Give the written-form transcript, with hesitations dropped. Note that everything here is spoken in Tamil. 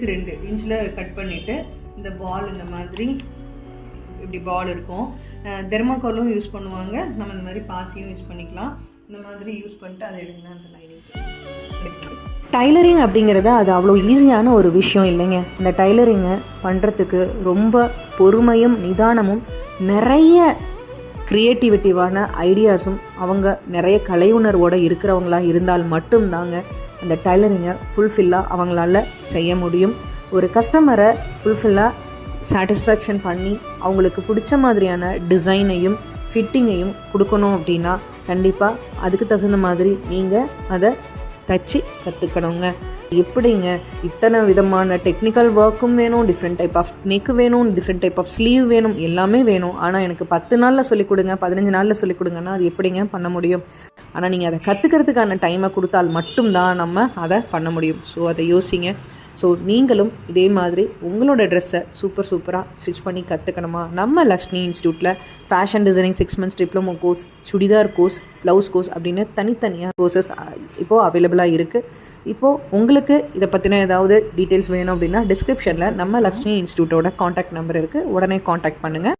2 இன்ச்சில் கட் பண்ணிவிட்டு இந்த பால் இந்த மாதிரி இப்படி பால் இருக்கும். தெர்மாக்கோலும் யூஸ் பண்ணுவாங்க, நம்ம இந்த மாதிரி பாசியும் யூஸ் பண்ணிக்கலாம். இந்த மாதிரி யூஸ் பண்ணிட்டு அதை எடுங்க அந்த லைனிங். டைலரிங் அப்படிங்கிறது அது அவ்வளோ ஈஸியான ஒரு விஷயம் இல்லைங்க. இந்த டைலரிங்கை பண்ணுறதுக்கு ரொம்ப பொறுமையும் நிதானமும் நிறைய க்ரியேட்டிவிட்டிவான ஐடியாஸும் அவங்க நிறைய கலை உணர்வோடு இருக்கிறவங்களாக இருந்தால் மட்டும்தாங்க அந்த டைலரிங்கை ஃபுல்ஃபில்லாக அவங்களால செய்ய முடியும். ஒரு கஸ்டமரை ஃபுல்ஃபில்லாக சாட்டிஸ்ஃபேக்ஷன் பண்ணி அவங்களுக்கு பிடிச்ச மாதிரியான டிசைனையும் ஃபிட்டிங்கையும் கொடுக்கணும் அப்படின்னா கண்டிப்பாக அதுக்கு தகுந்த மாதிரி நீங்கள் அதை தச்சு கற்றுக்கணுங்க. எப்படிங்க இத்தனை விதமான டெக்னிக்கல் ஒர்க்கும் வேணும், டிஃப்ரெண்ட் டைப் ஆஃப் நெக்கு வேணும், டிஃப்ரெண்ட் டைப் ஆஃப் ஸ்லீவ் வேணும், எல்லாமே வேணும். ஆனால் எனக்கு 10 நாளில் சொல்லிக் கொடுங்க, 15 நாளில் சொல்லிக் கொடுங்கன்னா அது எப்படிங்க பண்ண முடியும்? ஆனால் நீங்கள் அதை கற்றுக்கிறதுக்கான டைமை கொடுத்தால் மட்டும்தான் நம்ம அதை பண்ண முடியும். ஸோ அதை யோசிங்க. ஸோ நீங்களும் இதே மாதிரி உங்களோட ட்ரெஸ்ஸை சூப்பராக ஸ்டிச் பண்ணி கற்றுக்கணுமா? நம்ம லக்ஷ்மி இன்ஸ்டியூட்டில் fashion designing 6 months diploma course, churidar course, blouse course அப்படின்னு தனித்தனியாக கோர்சஸ் இப்போது அவைலபிளாக இருக்குது. இப்போது உங்களுக்கு இதை பற்றின ஏதாவது டீட்டெயில்ஸ் வேணும் அப்படின்னா டிஸ்கிரிப்ஷனில் நம்ம லக்ஷ்மி இன்ஸ்டியூட்டோட காண்டாக்ட் நம்பர் இருக்குது, உடனே காண்டாக்ட் பண்ணுங்கள்.